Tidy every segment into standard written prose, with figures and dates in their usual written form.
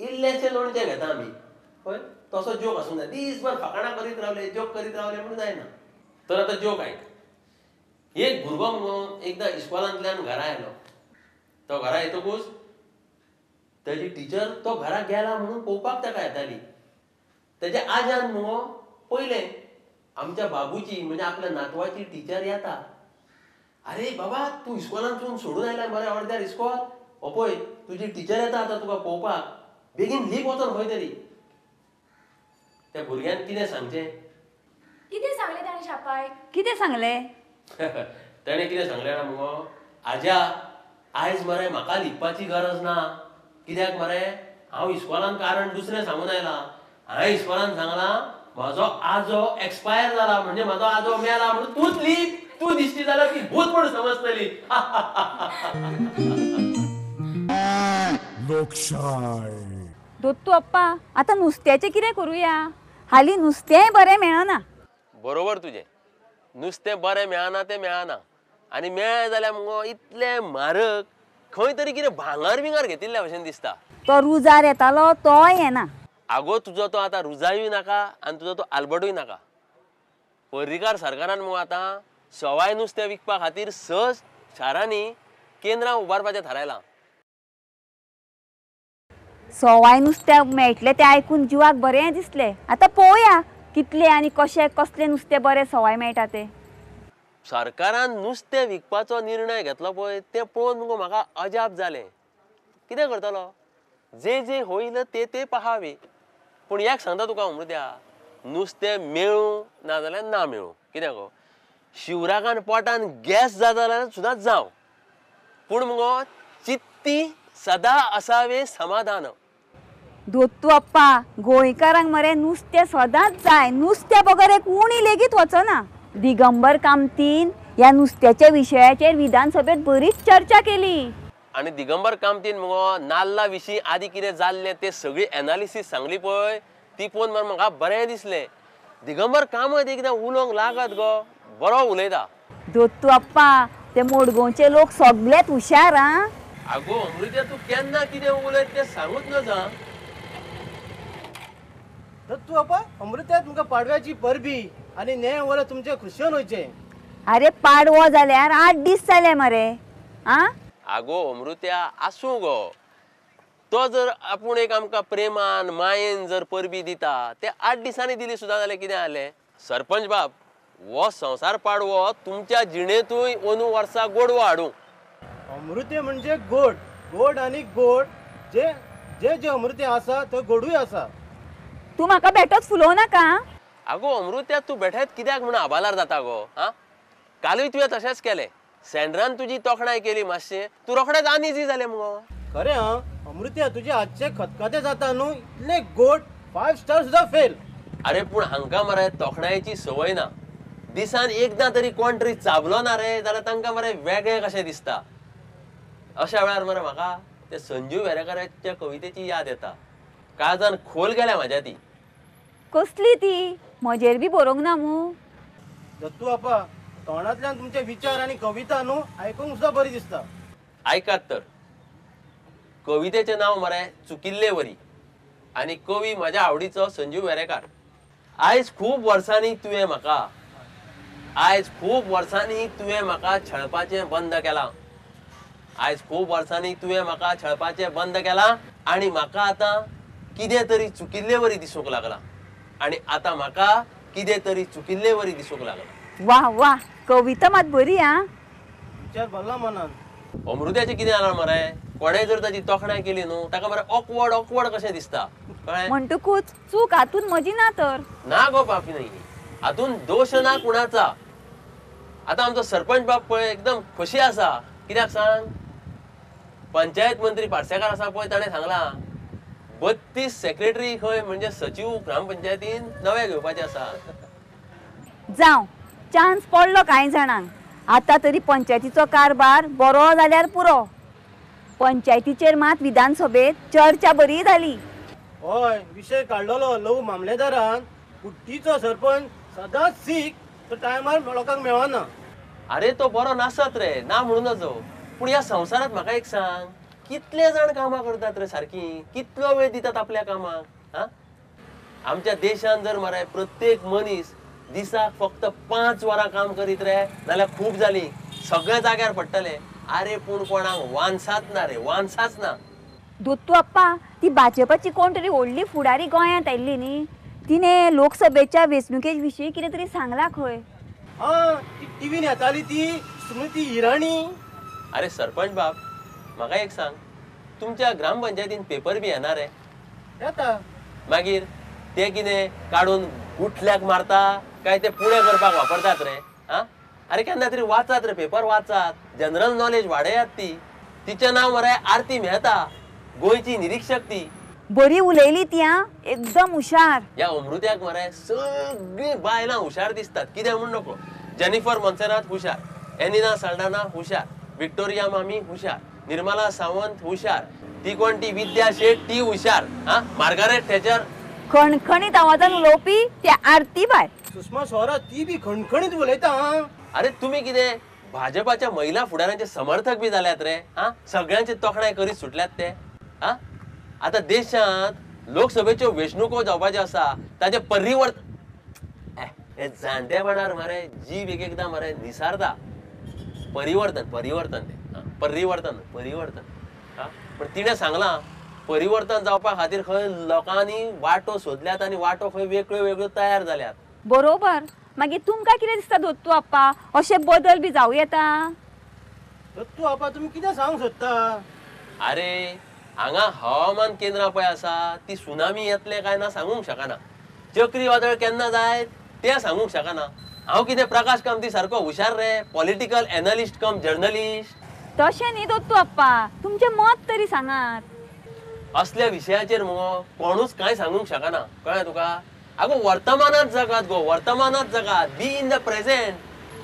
इल्लेशे लोणचें घेता आमी पळय तसो जोक आसूंक जाय दीसभर फकाणां करीत रावले जोक करीत रावले म्हणून जायना तर आतां जोक आयक एक भुरगो मुगो एकदां इस्कॉलांतल्यान घरा आयलो तो घरा येतकूच ताजी टिचर तो घरा गेला म्हणून पळोवपाक ताका येताली ताज्या आज्यान मुगो पयलें आमच्या बाबूची म्हणजे आपल्या नातवाची टिचर येता अरे बाबा तूं इस्कॉलांतसून सोडून आयला मरे अर्द्यार इस्कॉल हो पळय तुजी टिचर येता आतां तुका पळोवपाक बेगीन लीप वचोन खंय तरी त्या भुरग्यान कितें सांगचें कितें सांगलें ताणें शापाय कितें सांगलें ताणें कितें सांगलें जाणा मुगो आज्या आयज मरे म्हाका लिपपाची गरज ना कित्याक मरे हांव इस्कॉलान कारण दुसरें सांगून आयलां हांवें इस्कॉलान सांगलां म्हाजो आजो एक्सपायर जाला म्हणजे म्हाजो आजो मेला म्हणून तूंच लिप तूं दिसती जाल्यार ती भूत म्हूण समजतली लोकशाय दोत्तू अप्पा आतां नुस्त्याचें कितें करुया हालीं नुस्तेंय बरें मेळना बरोबर तुजें नुस्तें बरें मेळना तें मेळना आनी मेळ्ळें जाल्यार मुगो इतलें म्हारग खंय तरी कितें भांगर बिंगर घेतिल्ल्या भशेन दिसता तो रुजार येतालो तोय येना आगो तुजो तो आतां रुजायूय नाका आनी तुजो तो आल्बर्टूय नाका पर्रीकार सरकारान मुगो आतां सवाय नुस्तें विकपा खातीर 6 शारांनी केंद्रां उबारपाचें थारायलां सवाय नुस्तें मेळटलें तें आयकून जिवाक बरें दिसलें आतां पळोवया कितलें आनी कशें कसलें नुस्तें बरें सवाय मेळटा तें सरकारान नुस्तें विकपाचो निर्णय घेतलो पळय तें पळोवन मुगो म्हाका अजाप जालें कितें करतलो जे होईल ते पहावे पूण एक सांगता तुका अमृत्या नुस्तें मेळूं नाजाल्यार ना मेळूं कित्याक गो शिवराकान पोटान गॅस जाता जाल्यार सुद्दां जावं पूण मुगो चित्ती सदां असावें समाधान दोत्तू अप्पा गोंयकारांक मरे नुस्तें सदांच जाय नुस्त्या बगर एक उणी लेगीत वचना दिगंबर कामतीन ह्या नुस्त्याच्या विशयाचेर विधानसभेत बरीच चर्चा केली आनी दिगंबर कामतीन मुगो नाल्ला विशीं आदी कितें जाल्लें तें सगळी एनालिसीस सांगली पळय ती पळोवन मरे म्हाका बरें दिसलें दिगंबर कामत एकदां उलोवंक लागत गो बरो उलयता दोत्तू अप्पा ते मोडगोवचे लोक सगळेच हुशार आं आगो अमृत्या तूं केन्ना कितें उलयत तें सांगूच नजा दत्तू बापा अमृत्या तुमकां पाडव्याची परबी आनी नें वरें तुमचें खुशेन वयचें अरे पाडवो जाल्यार 8 दीस जाले मरे आं आगो अमृत्या आसूं गो तो जर आपूण एक आमकां प्रेमान मायेन जर परबी दिता ते 8 दिसांनी दिली सुद्दां जाल्यार कितें जालें सरपंच बाब हो संवसार पाडवो तुमच्या जिणेंतूय अंदू वर्सां गोडवो हाडूं अमृते म्हणजे गोड गोड आनी गोड जे जे जे अमृते आसा तो गोडूय आसा तूं म्हाका भेटोच फुलोव नाका आगो अमृत्या तूं बेठेत कित्याक म्हूण आबालार जाता गो हा कालूय तुवें तशेंच केलें सँड्रान तुजी तोखणाय केली मातशें तूं रोखडेंच अनइजी जालें मुगो खरें हां अमृत्या तुजे हातचे खतखतें जाता न्हू इतले गोड 5 स्टार सुद्दां फेल अरे पूण हांकां मरे तोखणायेची संवय ना दिसान एकदां तरी कोण तरी चाबलो ना रे जाल्यार तांकां मरे वेगळें कशें दिसता अशा वेळार मरे म्हाका ते संजीव वेरेकाराच्या कवितेची याद येता काळजान खोल गेल्या म्हाज्या ती कसली ती म्हजेर बी बरोवंक ना मू दत्तू बापा तोंडांतल्यान तुमचे विचार आनी कविता न्हू आयकूंक सुद्दां बरी दिसता आयकात तर कवितेचें नांव मरे चुकिल्ले वरी आनी कवी म्हाज्या आवडीचो संजीव वेरेकार आयज खूब वर्सांनी तुवें म्हाका छळपाचें बंद केलां आयज खूब वर्सांनी तुवें म्हाका छळपाचें बंद केलां आनी म्हाका आतां कितें तरी चुकिल्ले वरी दिसूंक लागलां आनी आतां म्हाका कितें तरी चुकिल्ले वरी दिसूंक लागलां वाह वाह कविता मात बरी आं विचार भरला मनान अमृत्याचें कितें जालां मरे कोणें जर ताची तोखणाय केली न्हू ताका मरे ऑकवर्ड कशें दिसता कळ्ळें म्हणटकूच चूक हातून म्हजी ना तर ना गो पापी नाही हातून दोश ना कुणाचा आतां आमचो सरपंच बाब पळय एकदम खोशी आसा कित्याक सांग पंचायत मंत्री पार्सेकार आसा पळय ताणें सांगलां 32 सेक्रेटरी खंय म्हणजे सचिव ग्रामपंचायतीन नवे घेवपाचे आसा जावं चान्स पडलो कांय जाणांक आतां तरी पंचायतीचो कारभार बरो जाल्यार पुरो पंचायतीचेर मात विधानसभेत चर्चा बरी जाली हय विशय काडलेलो लव मामलेदारान कुट्टीचो सरपंच सदांच सीक तो टायमार लोकांक मेळना अरे तो बरो नासत रे ना म्हणून नजो पूण ह्या संवसारांत म्हाका एक सांग कितले जाण कामां करतात रे सारकी, कितलो वेळ दितात आपल्या कामाक हा? आमच्या देशान जर मरे प्रत्येक मनीस दिसाक फक्त 5 वरां काम करीत रे जाल्यार खूब जाली, सगळे जाग्यार पडटले. अरे पूण कोणाक वानसाच ना रे, वानसाच ना. दोत्तू अप्पा, ती भाजपाची कोण तरी व्हडली फुडारी गोंयांत आयिल्ली न्ही, तिने लोकसभेच्या वेंचणुके विशीं कितें तरी सांगला खंय. हा ती टीव्हीन येताली ती स्मृती इराणी. अरे सरपंच बाब, म्हाका एक सांग, तुमच्या ग्रामपंचायतीन पेपर बी येणार रे? येता. मागीर ते कितें काडून गुठल्याक मारता काय ते पुढे करपाक वापरतात रे हा? अरे केन्ना तरी वाचात रे, पेपर वाचात, जनरल नॉलेज वाडयात ती. तिचें नाव मरे आरती मेहता, गोंयची निरीक्षक ती. बरी उलयली ती आं, एकदम हुशार. या अमृत्याक मरे सगळी बायलां हुशार दिसतात, कितें म्हूण नको. जेनिफर मोन्सेरात हुशार, एनिना साल्डाना हुशार, विक्टोरिया मामी हुशार, निर्मला सावंत हुशार, ती कोण ती विद्या शेठ ती हुशार हा, मार्गारेट थॅचर. खणखणीत आवाजान उलोवपी त्या आरती बाय. सुषमा स्वराज ती बी खणखणीत उलयता. अरे तुम्ही कितें भाजपाच्या महिला फुडाऱ्यांचे समर्थक बी जाल्यात रे हा? सगळ्यांचे तोखणाय करीत सुटल्यात ते हा? आता देशांत लोकसभेच्यो वेंचणुको जावपाच्यो आसा, ताचे परिवर्तन हे जाणटेपणार मरे जीव एक एकदां मरे निसारता. परिवर्तन परिवर्तन ते परिवर्तन परिवर्तन हा? पण तिणें सांगलां परिवर्तन जावपा खातीर खंय लोकांनी वाटो सोदल्यात आनी वाटो खंय वेगळ्यो वेगळ्यो तयार जाल्यात. बरोबर. मागीर तुमकां कितें दिसता दोत्तू अप्पा, अशे बदल बी जावं येता? तू आपा तुम्ही कितें सांग सोदता? अरे हांगा हवामान केंद्र पळय आसा, ती सुनामी येतले काय ना सांगूंक शकना, चक्रीवादळ केन्ना जाय ते सांगूंक शकना. हांव कितें प्रकाश कामती सारको हुशार रे, पॉलिटिकल एनालिस्ट कम जर्नलिस्ट? तशें न्ही दोत्तू अप्पा, तुमचें मत तरी सांगात. असल्या विशयाचेर मुगो कोणूच कांय सांगूंक शकना, कळ्ळें तुका? आगो वर्तमानात जगात गो, वर्तमानात जगात, बी इन द प्रेझेंट.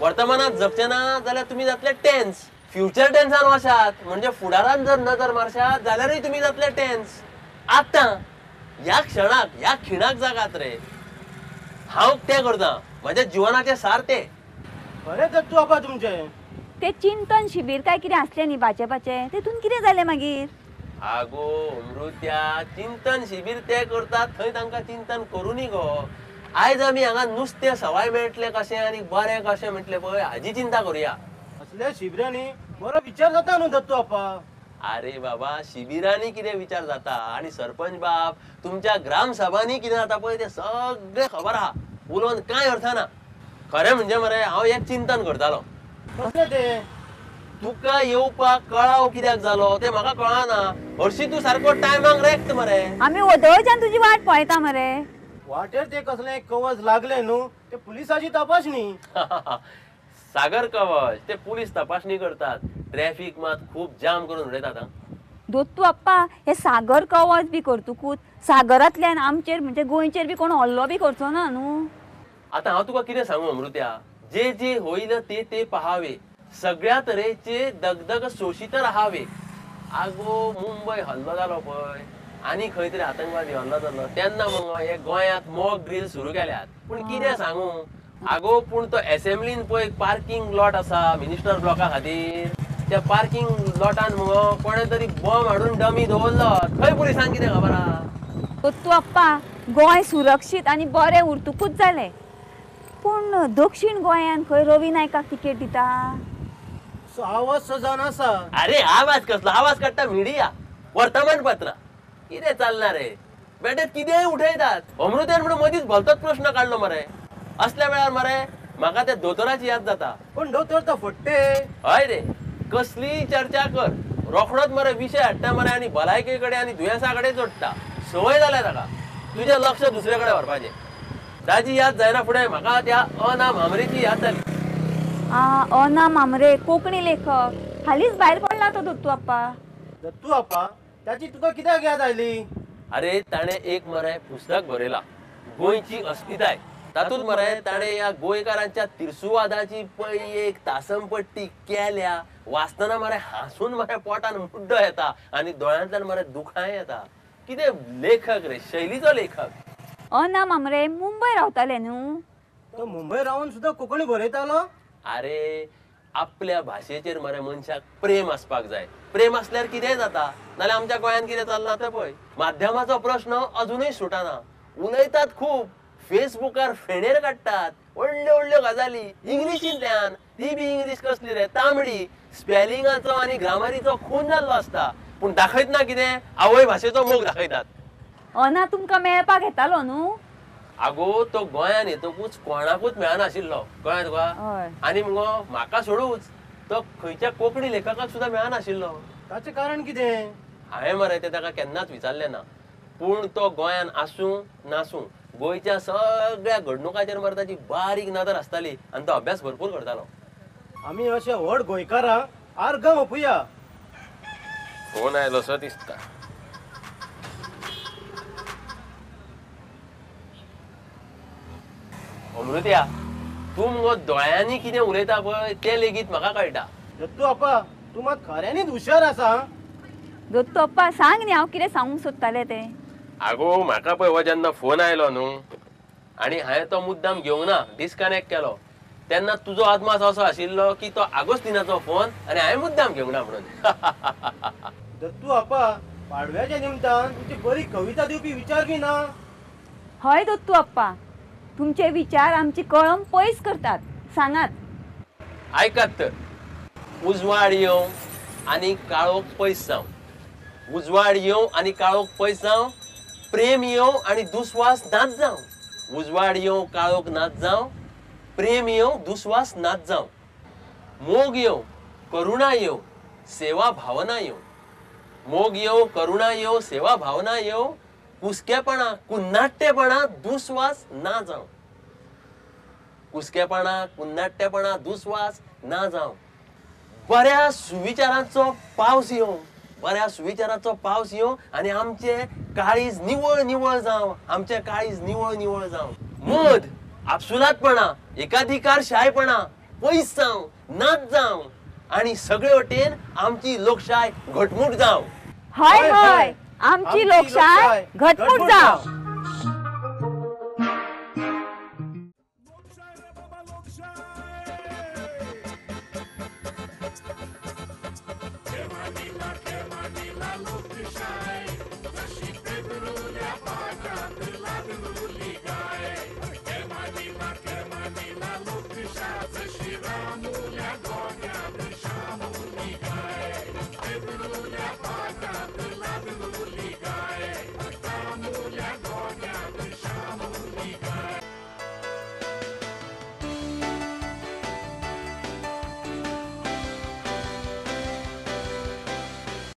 वर्तमानात जगचे ना जाल्यार तुमी जातले टेन्स, फ्युचर टेन्सान वशात, म्हणजे फुडारान जर नजर मारशात जाल्यारूय तुमी जातले टेन्स. आतां ह्या क्षणाक ह्या खिणाक जगात रे. हांव तें करतां, म्हज्या जिवनाचे सार ते. बरें तर तू आपा तुमचे. ते चिंतन शिबीर काय कितें आसलें न्ही भाजपाचें, तेतून कितें जालें मागीर? आगो अमृत्या, चिंतन शिबीर ते करतात थंय तांकां चिंतन करूनी गो. आयज आमी हांगा नुस्तें सवाय मेळटलें कशें आनी बरें कशें म्हटलें पळय, हाजी चिंता करुया. असल्या शिबिरांनी बरो विचार जाता न्हू दत्तू आपा. अरे बाबा, शिबिरांनी कितें विचार जाता आनी सरपंच बाब तुमच्या ग्रामसभांनी कितें जाता पळय ते सगळें खबर आहा, उलोवन कांय अर्थ ना. खरें म्हणजे मरे हांव एक चिंतन करतालो. कसलें ते? तुका येवपाक कळाव कित्याक जालो ते म्हाका कळना. हरशी तू सारको टायमाक रेक्त मरे. आमी वदळच्यान तुजी वाट पळयता मरे. वाटेर ते कसलें कवच लागले न्हू, ते पुलिसाची तपासणी. सागर कवच ते पुलीस तपासणी करतात, ट्रॅफिक मात खूप जाम करून उडयतात. दोत्तू अप्पा, हे सागर कवच बी करतुकूच सागरांतल्यान आमचेर म्हणजे गोंयचेर बी कोण हल्लो बी करचो ना न्हू. आता हांव तुका कितें सांगू अमृत्या, जे जे होईल ते पहावे, सगळ्या तरेचे दगदग सोशित राहावे. आगो मुंबय हल्लो जालो पळय आनी खंय तरी आतंकवादी हल्लो जालो तेन्ना मग हे गोंयांत मॉक ड्रिल सुरू केल्यात. पूण कितें सांगू आगो, पूण तो असेंब्लीन पळय पार्किंग लॉट आसा मिनिस्टर ब्लॉका खातीर, त्या पार्किंग लॉटान मुगो कोणे तरी बॉम्ब हाडून डमी दवरलो. थंय पुलिसांक कितें खबर आहा? दोत्तू अप्पा, गोंय सुरक्षीत आनी बरें उरतुकूच जालें. पूण दक्षिण गोंयान खंय रवी नायकाक तिकेट दिता? आवाज सजान आसा. अरे आवाज कसलो आवाज काडटा मिडिया, वर्तमानपत्रां, कितें चल्ला रे? बेटेत कितेंय उठयतात. अमृतेन म्हणून मदींच भलतोच प्रश्न काडलो मरे. असल्या वेळार मरे म्हाका त्या दोतोराची याद जाता. पण दोतोर तो फट्टे. हय रे, कसली चर्चा कर रोखडोच मरे विशय हाडटा मरे आनी भलायके कडेन आनी दुयेंसा कडेन जोडटा. संवय जाल्या ताका. तुजें लक्ष दुसरे कडेन व्हरपाचें. ताजी याद जायना फुडें म्हाका त्या अना मामरेची याद जाली. अना मामरे, कोंकणी लेखक, हालींच भायर पडला तो दोत्तू अप्पा. दत्तू आपा, त्याची तुका कित्याक याद आयली? अरे ताणें एक मरे पुस्तक बरयलां, गोंयची अस्मिताय. तातूंत मरे ताणें ह्या गोंयकारांच्या तिरसुवादाची पळय एक तासमपट्टी केल्या. वाचतना मरे हांसून मरे पोटान मुड्डो येता आनी दोळ्यांतल्यान मरे दुखाय येता. कितें लेखक रे, शैलीचो लेखक. अना मामरे मुंबय रावताले न्हू. तो मुंबय रावून सुद्धा कोंकणी बरयतालो. अरे आपल्या भाशेचेर मरे मनशाक प्रेम असपाक जाय. प्रेम असल्यार कितेंय जाता. नाल्यार आमच्या गोंयांत कितें चल्लां तें पळय. माध्यमाचो प्रश्न अजूनय सुटना. उलयतात खूब, फेसबुकार फेणेर काडटात, व्हडल्यो व्हडल्यो गजाली इंग्लिशींतल्यान, ती बी इंग्लीश कसली रे तांबडी, स्पेलिंगाचो आनी ग्रामरीचो खून जाल्लो आसता. पूण दाखयतना कितें आवय भाशेचो मोग दाखयतात. अना तुमकां मेळपाक येतालो न्हू. आगो तो गोंयान येतकूच कोणाकूच मेळनाशिल्लो कळ्ळें तुका. हय. आनी मुगो म्हाका सोडूच तो खंयच्या कोंकणी लेखकाक सुद्दां मेळनाशिल्लो. ताचें कारण कितें? हांवें मरे तें ताका केन्नाच विचारलें ना. पूण तो गोंयान आसूं नासूं गोंयच्या सगळ्या घडणुकांचेर मरे ताची बारीक नदर आसताली आनी तो अभ्यास भरपूर करतालो. आमी अशे व्हड गोंयकारांक आर्गां ओपुया. फोन आयलो सो दिसता. अमृत्या, तूं मुगो दोळ्यांनी कितें उलयता पळय तें लेगीत म्हाका कळटा. दत्तू आप्पा, तूं मात खऱ्यांनीच हुशार आसा. दोत्तू अप्पा सांग न्ही हांव कितें सांगूंक सोदतालें तें. आगो म्हाका पळय हो जेन्ना फोन आयलो न्हू आनी हांवें तो मुद्दाम घेवंक ना, डिस्कनेक्ट केलो, तेन्ना तुजो अदमास असो आशिल्लो की तो आगोस्तिनाचो फोन आनी हांवें मुद्दाम घेवंक ना म्हणून. दत्तू आप्पा, पाडव्याच्या निमतान तुमची बरी कविता दिवपी विचार बी ना? हय दोत्तू अप्पा, तुमचे विचार आमची कळम पयस करतात. सांगात. आयकात तर. उजवाड येवं आनी काळोख पयस जावं. उजवाड येवं आनी काळोख पयस जावं. प्रेम येवं आनी दुस्वास नाच जावं. उजवाड येवं काळोख नाच जावं. प्रेम येवं दुस्वास नाच जावं. मोग येवं करुणा येवं सेवा भावना येवं. मोग येवं करुणा येवं सेवा भावना येवं. कुसकेपणा कुन्नाट्टेपणा दुस्वास ना जावं. कुसकेपणा कुन्नाट्टेपणा दुस्वास ना जावं. बऱ्या सुविचारांचो पावस येवं. बऱ्या सुविचारांचो पावस येवं आनी आमचे काळीज निवळ निवळ जावं. आमचे काळीज निवळ निवळ जावं. मद आपसुलातपणा एकाधिकारशायपणा पयस जावं नाच जावं आनी सगळे वटेन आमची लोकशाय घटमूट जावं. हय हय, आमची लोकशाय घटमूट जावं. Qué manila, look,